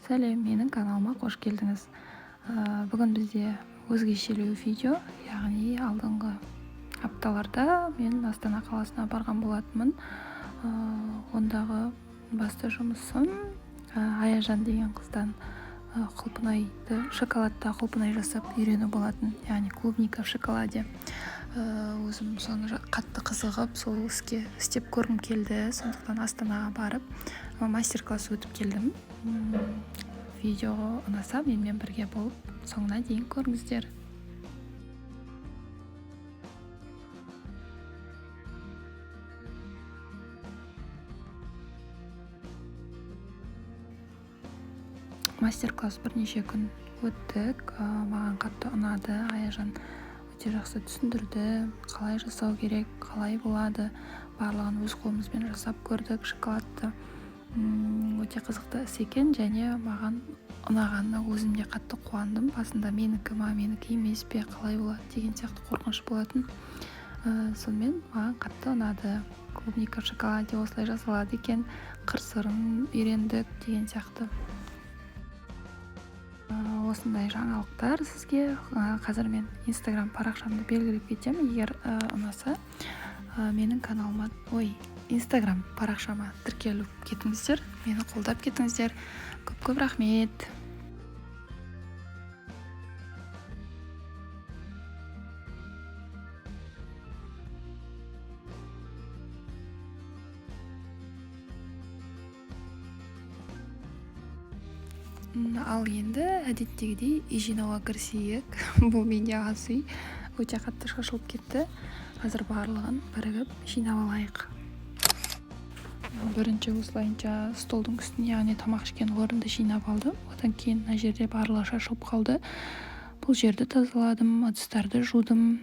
Сәлем, менің каналыма қош келдіңіз. Бүгін бізде өзгешелеу видео, яғни алдыңғы апталарда мен Астана қаласына барған болатынмын. Ондағы басты жұмысым Аяжан деген қыздан құлпынайды, шоколадта құлпынай жасап үйрену болатын, яғни клубника в шоколаде. Өзім соны қатты қызығып, сол іске істеп көргім келді. Сондықтан Астанаға барып мастер-класс өтіп келдім. Видео ұнаса менімен бірге болып, соңына дейін көріңіздер. Мастер-класс бірнеше күн өттік. Маған қатты ұнады. Аяжан өте жақсы түсіндірді, қалай жасау керек, қалай болады. Барлығын өз қолымызбен жасап көрдік. Шоколадты өте қызықты іс екен, және маған ұнағанына өзім де қатты қуандым. Басында менікі емес пе, қалай болады деген сияқты қорқыныш болатын. Сонымен маған қатты ұнады. Клубника в шоколаде осылай жасалады екен, қыр-сырын үйрендік деген сияқты. Осындай жаңалықтар сізге. Қазір мен Instagram парақшамды белгілеп кетемін. Егер ұнаса, менің каналыма, Instagram парақшама тіркеліп кетіңіздер, мені қолдап кетіңіздер. Көп рахмет. Ал енді әдеттегідей үй жинауға кірісейік. Бұл менде ас үй өте қатты шашылып кетті. Қазір барлығын бірігіп жинап алайық. Бірінші осылайынша столдың үстіне, яғни тамақ ішкен орынды жинап алдым. Одан кейін мына жерде барлығы шашылып қалды. Бұл жерді тазаладым, ыдыстарды жудым.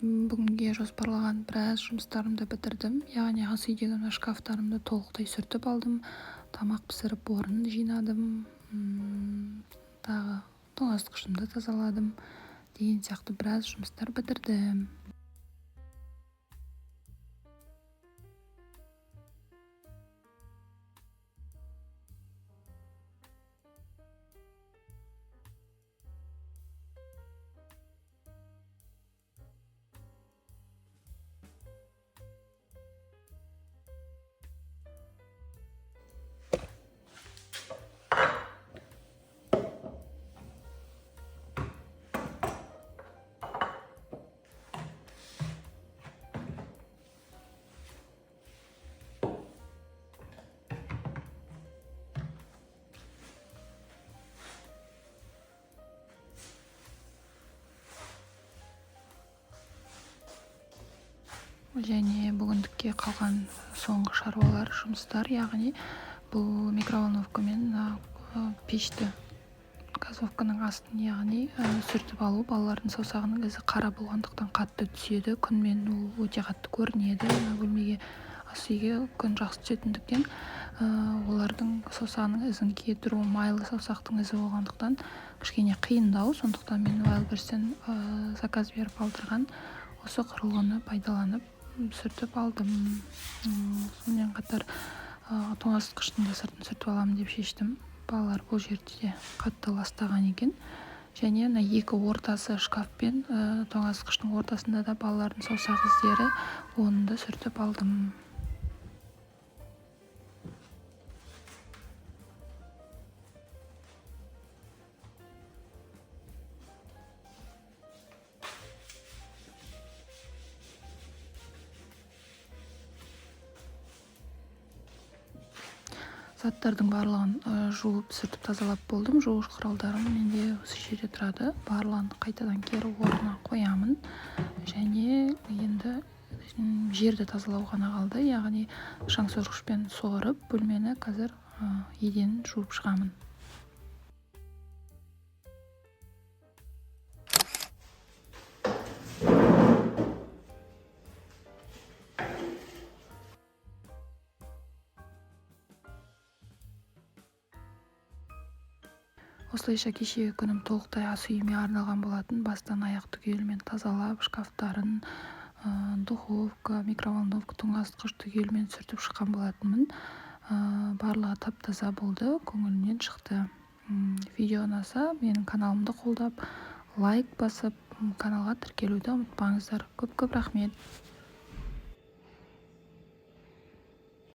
Бүгінге жоспарлаған біраз жұмыстарымды бітірдім. Яғни ас үйдегі шкафтарымды толықтай сүртіп алдым. Тамақ пісіріп орнын жинадым. Тағы тоңазытқышымды тазаладым деген сияқты біраз жұмыстар бітірдім. Және бүгіндікке қалған соңғы шаруалар, жұмыстар, яғни бұл микроволновка мен пешті, газовканың астын, яғни сүртіп алу. Балалардың саусағының ізі қара болғандықтан қатты түседі. Күнмен ол өте қатты көрінеді. Бөлмеге, ас үйге күн жақсы түсетіндіктен олардың саусағының ізін кетіру, майлы саусақтың ізі болғандықтан кішкене қиындау. Сондықтан мен Wildberries-тен заказ беріп алдырған осы құрылғыны пайдаланып сүртіп алдым. Сонымен қатар тоңазытқыштың да сыртын сүртіп аламын деп шештім. Балалар бұл жерде де қатты ластаған екен. Және екі ортасы, шкаф пен тоңазытқыштың ортасында да балалардың саусақ іздері, оны да сүртіп алдым. Заттардың барлығын жуып, сүртіп тазалап болдым. Жуғыш құралдарым менде осы жерде тұрады. Барлығын қайтадан кері орнына қоямын. Және енді жерді тазалау ғана қалды. Яғни шаңсорғышпен суырып, бөлмені қазір еден жуып шығамын. Осылайша кешегі күнім толықтай ас үйіме арналған болатын. Бастан аяқ түгелімен тазалап, шкафтарын, духовка, микроволновка, тоңазытқыш түгелімен сүртіп шыққан болатынмын. барлығы тап-таза болды, көңілімнен шықты. Видео ұнаса менің каналымды қолдап лайк басып каналға тіркелуді ұмытпаңыздар. Көп рахмет.